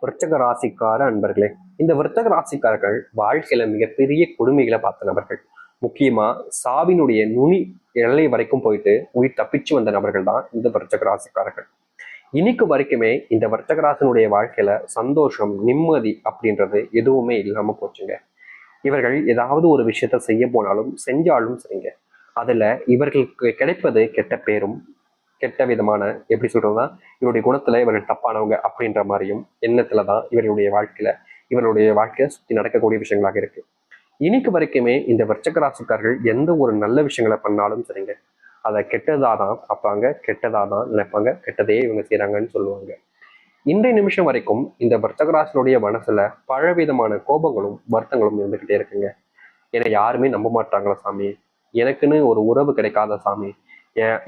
விருச்சக ராசிக்கார அன்பர்களே, இந்த விருச்சக ராசிக்காரர்கள் வாழ்க்கையில மிகப்பெரிய கொடுமைகளை பார்த்த நபர்கள். முக்கியமா சாவினுடைய நுனி எல்லை வரைக்கும் போயிட்டு உயிர் தப்பிச்சு வந்த நபர்கள் தான் இந்த விருச்சக ராசிக்காரர்கள். இன்னைக்கு வரைக்குமே இந்த விருச்சக ராசினுடைய வாழ்க்கையில சந்தோஷம், நிம்மதி அப்படின்றது எதுவுமே இல்லாம போச்சுங்க. இவர்கள் ஏதாவது ஒரு விஷயத்த செய்ய போனாலும் செஞ்சாலும் சரிங்க, அதுல இவர்களுக்கு கிடைப்பது கெட்ட பேரும், கெட்ட விதமான எப்படி சொல்றதுன்னா இவருடைய குணத்துல இவர்கள் தப்பானவங்க அப்படின்ற மாதிரியும் எண்ணத்துலதான் இவருடைய வாழ்க்கையை சுத்தி நடக்கக்கூடிய விஷயங்களாக இருக்கு. இன்னைக்கு வரைக்குமே இந்த விருச்சிக ராசிக்காரர்கள் எந்த ஒரு நல்ல விஷயங்களை பண்ணாலும் சரிங்க, அதை கெட்டதாதான் பார்ப்பாங்க, கெட்டதாதான் நினைப்பாங்க, கெட்டதே இவங்க செய்யறாங்கன்னு சொல்லுவாங்க. இன்றைய நிமிஷம் வரைக்கும் இந்த விருச்சிக ராசினுடைய மனசுல பலவிதமான கோபங்களும் வருத்தங்களும் இருந்துகிட்டே இருக்குங்க. என்னை யாருமே நம்ப மாட்டாங்களா சாமி, எனக்குன்னு ஒரு உறவு கிடைக்காத சாமி,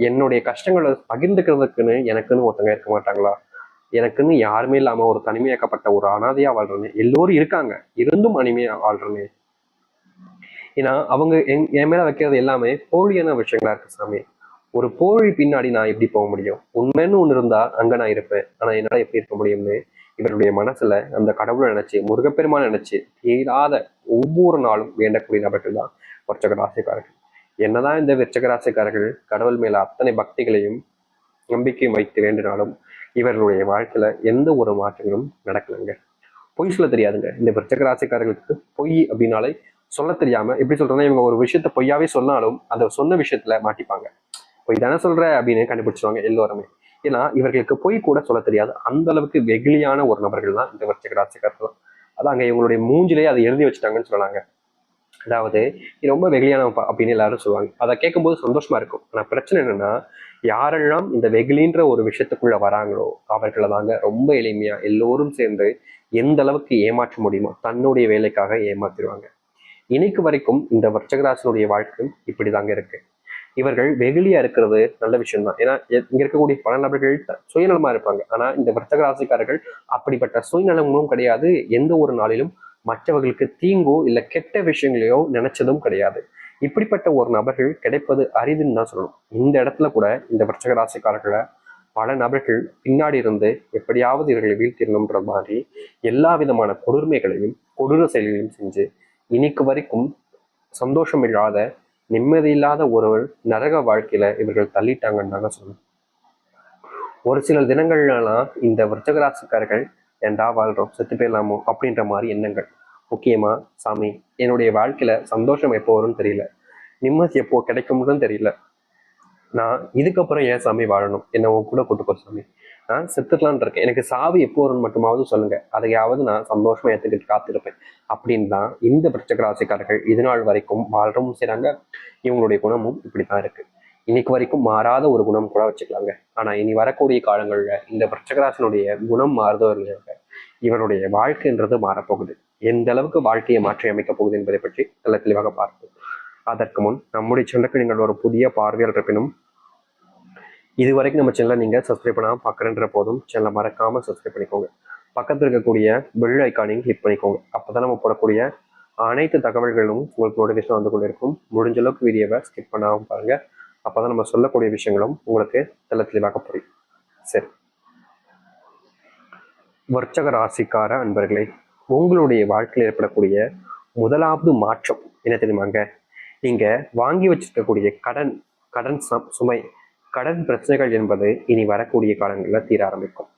என்னுடைய கஷ்டங்களை பகிர்ந்துக்கிறதுக்குன்னு எனக்குன்னு ஒருத்தங்க இருக்க மாட்டாங்களா, எனக்குன்னு யாருமே இல்லாம ஒரு தனிமையாக்கப்பட்ட ஒரு அனாதையா வாழ்றேன்னு, எல்லோரும் இருக்காங்க இருந்தும் அனிமையா வாழ்றேன்னு. ஏன்னா அவங்க என் மேல வைக்கிறது எல்லாமே போலியான விஷயங்களா இருக்கு சாமி. ஒரு போலி பின்னாடி நான் எப்படி போக முடியும், உண்மைன்னு ஒண்ணு இருந்தா அங்க நான் இருப்பேன், ஆனா என்னால எப்படி இருக்க முடியும்னு இவருடைய மனசுல அந்த கடவுளை நினைச்சு, முருகப்பெருமான் நினைச்சு தீராத ஒவ்வொரு நாளும் வேண்டக்கூடிய நபர்கள் தான் விருச்சிக ராசிக்காரர்கள். என்னதான் இந்த விருச்சிக ராசிக்காரர்கள் கடவுள் மேல அத்தனை பக்திகளையும் நம்பிக்கையும் வைத்து வேண்டினாலும் இவர்களுடைய வாழ்க்கையில எந்த ஒரு மாற்றங்களும் நடக்கலைங்க. பொய் சொல்ல தெரியாதுங்க இந்த விருச்சிக ராசிக்காரர்களுக்கு. பொய் அப்படின்னாலே சொல்ல தெரியாம எப்படி சொல்றேன்னா, இவங்க ஒரு விஷயத்த பொய்யாவே சொன்னாலும் அந்த சொன்ன விஷயத்துல மாட்டிப்பாங்க. பொய் தானே சொல்ற அப்படின்னு கண்டுபிடிச்சிருவாங்க எல்லோருமே. ஏன்னா இவர்களுக்கு பொய் கூட சொல்ல தெரியாது, அந்த அளவுக்கு வெகுளியான ஒரு நபர்கள் தான் இந்த விருச்சிக ராசிக்காரர்கள். அதாங்க இவங்களுடைய மூஞ்சிலேயே அதை எழுதி வச்சுட்டாங்கன்னு சொல்லலாங்க. அதாவது ரொம்ப வெகுளியானவப்பா அப்படின்னு எல்லாரும் சொல்லுவாங்க. அதை கேட்கும்போது சந்தோஷமா இருக்கும். ஆனா பிரச்சனை என்னன்னா, யாரெல்லாம் இந்த வெகுளின்ற ஒரு விஷயத்துக்குள்ள வராங்களோ அவர்களை தாங்க ரொம்ப எளிமையா எல்லோரும் சேர்ந்து எந்த அளவுக்கு ஏமாற்ற முடியுமோ தன்னுடைய வேலைக்காக ஏமாத்திடுவாங்க. இன்னைக்கு வரைக்கும் இந்த விருச்சிகராசினுடைய வாழ்க்கை இப்படிதாங்க இருக்கு. இவர்கள் வெகுளியா இருக்கிறது நல்ல விஷயம் தான். ஏன்னா இங்க இருக்கக்கூடிய பல நபர்கள் சுயநலமா இருப்பாங்க. ஆனா இந்த விருச்சிக ராசிக்காரர்கள் அப்படிப்பட்ட சுயநலமும் கிடையாது, எந்த ஒரு நாளிலும் மற்றவர்களுக்கு தீங்கோ இல்ல கெட்ட விஷயங்களையோ நினைச்சதும் கிடையாது. இப்படிப்பட்ட ஒரு நபர்கள் கிடைப்பது அரிதுன்னு தான் சொல்லணும். இந்த இடத்துல கூட இந்த விருச்சிக ராசிக்காரர்களை பல நபர்கள் பின்னாடி இருந்து எப்படியாவது இவர்களை வீழ்த்திடணும்ன்ற மாதிரி எல்லா விதமான கொடுமைகளையும் கொடூர செயல்களையும் செஞ்சு இன்னைக்கு வரைக்கும் சந்தோஷம் இல்லாத, நிம்மதி இல்லாத ஒரு நரக வாழ்க்கையில இவர்கள் தள்ளிட்டாங்கன்னு தாங்க சொல்லணும். ஒரு சில தினங்கள்லாம் இந்த விருச்சிக ராசிக்காரர்கள் ஏண்டா வாழ்றோம், செத்து போயிடலாமோ அப்படின்ற மாதிரி எண்ணங்கள். முக்கியமா சாமி, என்னுடைய வாழ்க்கையில சந்தோஷம் எப்போ வரும்னு தெரியல, நிம்மதி எப்போ கிடைக்கும்னு தெரியல, நான் இதுக்கப்புறம் ஏன் சாமி வாழணும், என்ன உன் கூட கூட்டுக்கோ சாமி, நான் செத்துக்கலான் இருக்கேன், எனக்கு சாவு எப்போ வரும்னு மட்டுமாவது சொல்லுங்க, அதையாவது நான் சந்தோஷமா ஏற்றுக்கிட்டு காத்திருப்பேன் அப்படின்னு தான் இந்த விருச்சிக ராசிக்காரர்கள் இது நாள் வரைக்கும் வாழ்றவும் செய்றாங்க. இவங்களுடைய குணமும் இப்படித்தான் இருக்கு. இன்னைக்கு வரைக்கும் மாறாத ஒரு குணம் கூட வச்சுக்கலாங்க. ஆனா இனி வரக்கூடிய காலங்கள்ல இந்த விருச்சிக குணம் மாறுதோ இல்லையாங்க, இவருடைய வாழ்க்கைன்றது மாறப்போகுது. எந்த அளவுக்கு வாழ்க்கையை மாற்றி அமைக்க போகுது என்பதை பற்றி நல்ல தெளிவாக பார்ப்போம். அதற்கு முன் நம்முடைய சேனலுக்கு நீங்கள் ஒரு புதிய பார்வையாளர் இருப்பினும் இது வரைக்கும் நம்ம சேனலை நீங்கள் சப்ஸ்கிரைப் பண்ணாமல் பார்க்குறன்ற போதும் சேனலை மறக்காமல் சப்ஸ்கிரைப் பண்ணிக்கோங்க. பக்கத்தில் இருக்கக்கூடிய பெல் ஐக்கானையும் கிளிக் பண்ணிக்கோங்க. அப்போ தான் நம்ம போடக்கூடிய அனைத்து தகவல்களும் உங்களுக்கு நோட்டிஃபிகேஷன் வந்து கொண்டு இருக்கும். முடிஞ்ச அளவுக்கு வீடியோவை ஸ்கிப் பண்ணாமல் பாருங்கள். அப்போ தான் நம்ம சொல்லக்கூடிய விஷயங்களும் உங்களுக்கு தெளிவாக புரியும். சரி, விருச்சிக ராசிக்கார அன்பர்களே, உங்களுடைய வாழ்க்கையில் ஏற்படக்கூடிய முதலாவது மாற்றம் என்ன தெரியுமாங்க? நீங்க வாங்கி வச்சிருக்கக்கூடிய கடன் கடன் சுமை, கடன் பிரச்சனைகள் என்பது இனி வரக்கூடிய காலங்களில் தீர ஆரம்பிக்கும்.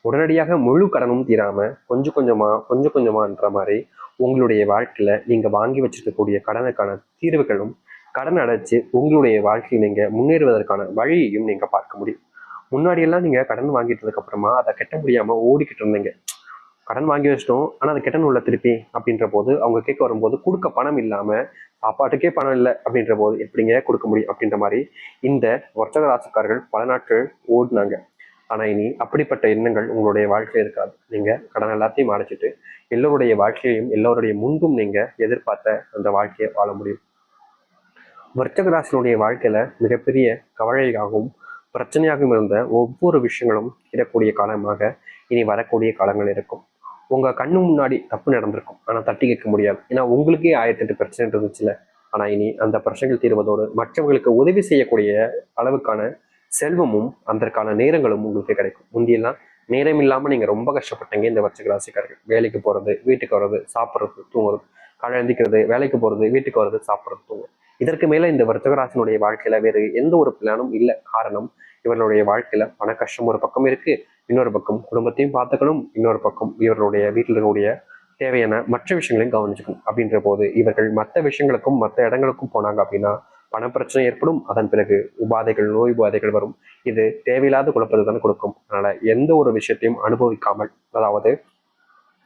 உடனடியாக முழு கடனும் தீராம கொஞ்சம் கொஞ்சமான்ற மாதிரி உங்களுடைய வாழ்க்கையில நீங்க வாங்கி வச்சிருக்கக்கூடிய கடனுக்கான தீர்வுகளும், கடன் அடைச்சு உங்களுடைய வாழ்க்கையை நீங்க முன்னேறுவதற்கான வழியையும் நீங்க பார்க்க முடியும். முன்னாடி எல்லாம் நீங்க கடன் வாங்கிட்டதுக்கு அப்புறமா அதை கட்ட முடியாம ஓடிக்கிட்டு இருந்தீங்க. கடன் வாங்கி வச்சிட்டோம் ஆனா அதை கெட்டணும் உள்ள திருப்பி அப்படின்ற போது அவங்க கேட்க வரும்போது கொடுக்க பணம் இல்லாம, சாப்பாட்டுக்கே பணம் இல்லை அப்படின்ற போது எப்படிங்க கொடுக்க முடியும் அப்படின்ற மாதிரி இந்த விருச்சிக ராசிக்காரர்கள் பல நாட்கள் ஓடினாங்க. ஆனா இனி அப்படிப்பட்ட எண்ணங்கள் உங்களுடைய வாழ்க்கையில் இருக்காது. நீங்க கடன் எல்லாத்தையும் அடைச்சிட்டு எல்லோருடைய வாழ்க்கையையும் எல்லோருடைய முன்பும் நீங்க எதிர்பார்த்த அந்த வாழ்க்கையை வாழ முடியும். விருச்சிக ராசினுடைய வாழ்க்கையில மிகப்பெரிய கவலையாகவும் பிரச்சனையாகவும் இருந்த ஒவ்வொரு விஷயங்களும் இடக்கூடிய காலமாக இனி வரக்கூடிய காலங்கள் இருக்கும். உங்க கண்ணு முன்னாடி தப்பு நடந்திருக்கும், ஆனா தட்டி கேட்க முடியாது. ஏன்னா உங்களுக்கே 1008 பிரச்சனை இருந்துச்சுல. ஆனா இனி அந்த பிரச்சனைகள் தீர்வதோடு மற்றவர்களுக்கு உதவி செய்யக்கூடிய அளவுக்கான செல்வமும் அதற்கான நேரங்களும் உங்களுக்கு கிடைக்கும். முந்தியெல்லாம் நேரம் இல்லாம நீங்க ரொம்ப கஷ்டப்பட்டீங்க இந்த விருச்சிக ராசிக்காரர்கள். வேலைக்கு போறது, வீட்டுக்கு வர்றது, சாப்பிட்றது, தூங்குறது, காலை எழுந்திக்கிறது, வேலைக்கு போறது, வீட்டுக்கு வர்றது, சாப்பிட்றது, தூங்குறது. இதற்கு மேல இந்த விருச்சிக ராசினுடைய வாழ்க்கையில வேறு எந்த ஒரு பிளானும் இல்லை. காரணம், இவர்களுடைய வாழ்க்கையில பண கஷ்டம் ஒரு பக்கம் இருக்கு, இன்னொரு பக்கம் குடும்பத்தையும் பார்த்துக்கணும், இன்னொரு பக்கம் இவர்களுடைய வீட்டில் இருக்கக்கூடிய தேவையான மற்ற விஷயங்களையும் கவனிச்சுக்கணும். அப்படின்ற போது இவர்கள் மற்ற விஷயங்களுக்கும் மற்ற இடங்களுக்கும் போனாங்க அப்படின்னா பணப்பிரச்சனை ஏற்படும். அதன் பிறகு உபாதைகள், நோய் உபாதைகள் வரும். இது தேவையில்லாத குழப்பத்தை தான் கொடுக்கும். அதனால எந்த ஒரு விஷயத்தையும் அனுபவிக்காமல், அதாவது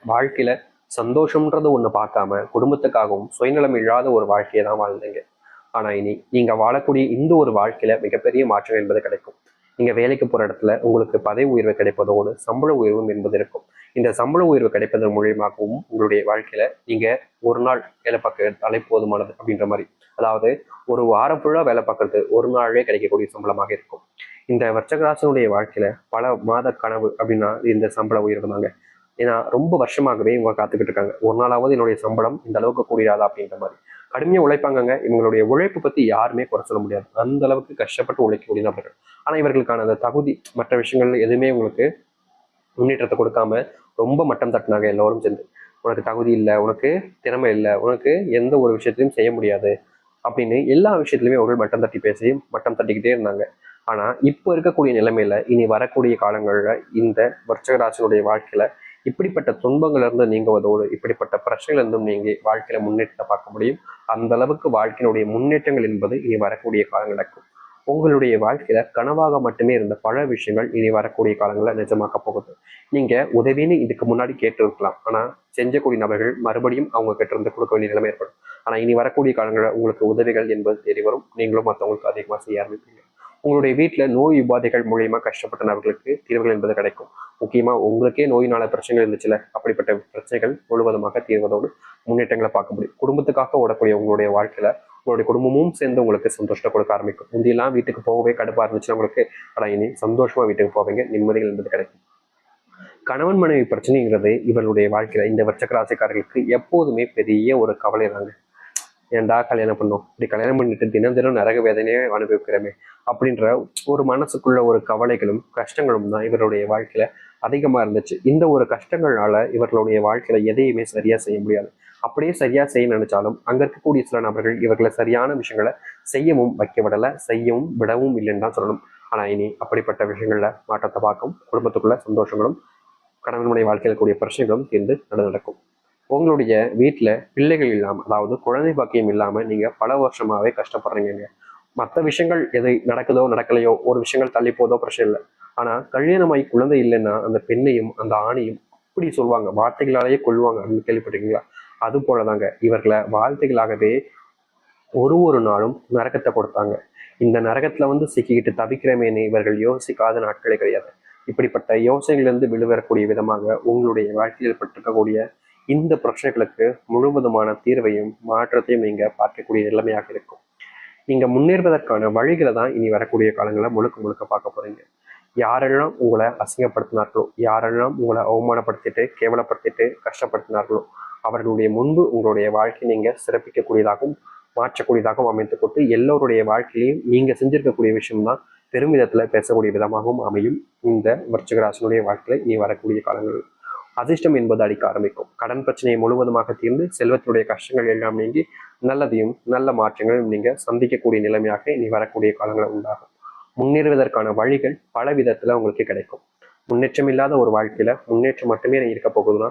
வாழ்க்கையில சந்தோஷம்ன்றது ஒண்ணு பார்க்காம குடும்பத்துக்காகவும் சுயநலம் இல்லாத ஒரு வாழ்க்கையை தான் வாழ்ந்தீங்க. ஆனா இனி நீங்க வாழக்கூடிய இந்த ஒரு வாழ்க்கையில மிகப்பெரிய மாற்றம் என்பது கிடைக்கும். நீங்க வேலைக்கு போற இடத்துல உங்களுக்கு பதவி உயர்வு கிடைப்பதோடு சம்பள உயர்வும் என்பது இருக்கும். இந்த சம்பள உயர்வு கிடைப்பதன் மூலியமாகவும் உங்களுடைய வாழ்க்கையில நீங்க ஒரு நாள் வேலை பார்க்கறதாலே போதுமானது அப்படின்ற மாதிரி, அதாவது ஒரு வாரம் ஃபுல்லா வேலை பார்க்கறது ஒரு நாளே கிடைக்கக்கூடிய சம்பளமாக இருக்கும். இந்த விருச்சிகராசினுடைய வாழ்க்கையில பல மாத கனவு அப்படின்னா இந்த சம்பள உயர்வு தாங்க. ஏன்னா ரொம்ப வருஷமாகவே இவங்க காத்துக்கிட்டு இருக்காங்க, ஒரு நாளாவது என்னுடைய சம்பளம் இந்த அளவுக்கு கூடியாதா அப்படின்ற மாதிரி. கடுமையா உழைப்பாங்கங்க. இவங்களுடைய உழைப்பு பத்தி யாருமே குறை சொல்ல முடியாது. அந்த அளவுக்கு கஷ்டப்பட்டு உழைக்கக்கூடிய நபர்கள். ஆனா இவர்களுக்கான அந்த தகுதி மற்ற விஷயங்கள் எதுவுமே உங்களுக்கு முன்னேற்றத்தை கொடுக்காம ரொம்ப மட்டம் தட்டினாங்க எல்லோரும் சேர்ந்து. உனக்கு தகுதி இல்லை, உனக்கு திறமை இல்லை, உனக்கு எந்த ஒரு விஷயத்திலையும் செய்ய முடியாது அப்படின்னு எல்லா விஷயத்திலுமே அவர்கள் மட்டம் தட்டி பேசி மட்டம் தட்டிக்கிட்டே இருந்தாங்க. ஆனா இப்போ இருக்கக்கூடிய நிலைமையில இனி வரக்கூடிய காலங்கள்ல இந்த விருச்சிகராசினுடைய வாழ்க்கையில இப்படிப்பட்ட துன்பங்கள்ல இருந்து நீங்குவதோடு இப்படிப்பட்ட பிரச்சனைகள் இருந்தும் நீங்க வாழ்க்கையில முன்னேற்றத்தை பார்க்க முடியும். அந்த அளவுக்கு வாழ்க்கையினுடைய முன்னேற்றங்கள் என்பது இனி வரக்கூடிய காலங்கள் நடக்கும். உங்களுடைய வாழ்க்கையில கனவாக மட்டுமே இருந்த பல விஷயங்கள் இனி வரக்கூடிய காலங்களில் நிஜமாக்க போகுது. நீங்க உதவின்னு இதுக்கு முன்னாடி கேட்டு இருக்கலாம், ஆனா செஞ்சக்கூடிய நபர்கள் மறுபடியும் அவங்க கிட்ட இருந்து கொடுக்க வேண்டிய நிலைமை ஏற்படும். ஆனா இனி வரக்கூடிய காலங்களில் உங்களுக்கு உதவிகள் என்பது தேடி வரும். நீங்களும் மற்றவங்களுக்கு அதிகமாக செய்ய ஆரம்பிப்பீங்க. உங்களுடைய வீட்டுல நோய் உபாதைகள் மூலியமா கஷ்டப்பட்ட நபர்களுக்கு தீர்வுகள் என்பது கிடைக்கும். முக்கியமா உங்களுக்கே நோயினால பிரச்சனைகள் இருந்துச்சுல, அப்படிப்பட்ட பிரச்சனைகள் முழுவதுமாக தீர்வதோடு முன்னேற்றங்களை பார்க்க முடியும். குடும்பத்துக்காக ஓடக்கூடிய உங்களுடைய வாழ்க்கையில உங்களுடைய குடும்பமும் சேர்ந்து உங்களுக்கு சந்தோஷத்தை கொடுக்க ஆரம்பிக்கும். முந்தியெல்லாம் வீட்டுக்கு போகவே கடுப்பா இருந்துச்சு உங்களுக்கு, ஆனா இனி சந்தோஷமா வீட்டுக்கு போவீங்க, நிம்மதிகள் என்பது கிடைக்கும். கணவன் மனைவி பிரச்சனைங்கிறது இவர்களுடைய வாழ்க்கையில இந்த விருச்சிகராசிக்காரர்களுக்கு எப்போதுமே பெரிய ஒரு கவலை தாங்க. ஏன்டா கல்யாணம் பண்ணோம், இப்படி கல்யாணம் பண்ணிட்டு தினம் தினம் நரக வேதனையே அனுபவிக்கிறோமே அப்படின்ற ஒரு மனசுக்குள்ள ஒரு கவலைகளும் கஷ்டங்களும் தான் இவருடைய வாழ்க்கையில அதிகமா இருந்துச்சு. இந்த ஒரு கஷ்டங்களால இவர்களுடைய வாழ்க்கையில எதையுமே சரியா செய்ய முடியாது. அப்படியே சரியா செய்ய நினைச்சாலும் அங்க இருக்கக்கூடிய சில நபர்கள் இவர்களை சரியான விஷயங்களை செய்யவும் வைக்க விடல, செய்யவும் விடவும் இல்லைன்னு தான் சொல்லணும். ஆனா இனி அப்படிப்பட்ட விஷயங்கள்ல மாற்றத்தை பார்க்கும். குடும்பத்துக்குள்ள சந்தோஷங்களும் கணவனுடைய வாழ்க்கையில் கூடிய பிரச்சனைகளும் தீர்ந்து நடக்கும். உங்களுடைய வீட்டுல பிள்ளைகள் இல்லாம, அதாவது குழந்தை பாக்கியம் இல்லாம நீங்க பல வருஷமாவே கஷ்டப்படுறீங்க. மற்ற விஷயங்கள் எது நடக்குதோ நடக்கலையோ, ஒரு விஷயங்கள் தள்ளி போதோ பிரச்சனை இல்லை. ஆனா கல்யாணமாய் குழந்தை இல்லைன்னா அந்த பெண்ணையும் அந்த ஆணையும் அப்படி சொல்லுவாங்க, வார்த்தைகளாலேயே கொள்வாங்க அப்படின்னு கேள்விப்பட்டிருக்கீங்களா? அது போலதாங்க இவர்களை வார்த்தைகளாகவே ஒரு நாளும் நரகத்தை கொடுத்தாங்க. இந்த நரகத்துல சிக்கிக்கிட்டு தவிக்கிறமேனு இவர்கள் யோசிக்காத நாட்களே கிடையாது. இப்படிப்பட்ட யோசனைகளிலிருந்து விழுவரக்கூடிய விதமாக உங்களுடைய வாழ்க்கையில் ஏற்பட்டிருக்கக்கூடிய இந்த பிரச்சனைகளுக்கு முழுவதுமான தீர்வையும் மாற்றத்தையும் நீங்க பார்க்கக்கூடிய நிலைமையாக இருக்கும். நீங்க முன்னேறுவதற்கான வழிகளை தான் இனி வரக்கூடிய காலங்களை முழுக்க முழுக்க பார்க்க போறீங்க. யாரெல்லாம் உங்களை அசிங்கப்படுத்தினார்களோ, யாரெல்லாம் உங்களை அவமானப்படுத்திட்டு கேவலப்படுத்திட்டு கஷ்டப்படுத்தினார்களோ அவர்களுடைய முன்பு உங்களுடைய வாழ்க்கையை நீங்க சிறப்பிக்கக்கூடியதாகவும் மாற்றக்கூடியதாகவும் அமைத்து கொண்டு எல்லோருடைய வாழ்க்கையிலையும் நீங்க செஞ்சிருக்கக்கூடிய விஷயம்தான் பெருமிதத்துல பேசக்கூடிய விதமாகவும் அமையும். இந்த விருச்சிகராசினுடைய வாழ்க்கையில இனி வரக்கூடிய காலங்கள் அதிர்ஷ்டம் என்பது அடிக்க ஆரம்பிக்கும். கடன் பிரச்சனையை முழுவதுமாக தீர்ந்து செல்வத்தினுடைய கஷ்டங்கள் எல்லாம் நீங்கி நல்லதையும் நல்ல மாற்றங்களையும் நீங்க சந்திக்கக்கூடிய நிலைமையாக இனி வரக்கூடிய காலங்கள் உண்டாகும். முன்னேறுவதற்கான வழிகள் பல விதத்துல உங்களுக்கு கிடைக்கும். முன்னேற்றம் இல்லாத ஒரு வாழ்க்கையில முன்னேற்றம் மட்டுமே இருக்க போகுதுன்னா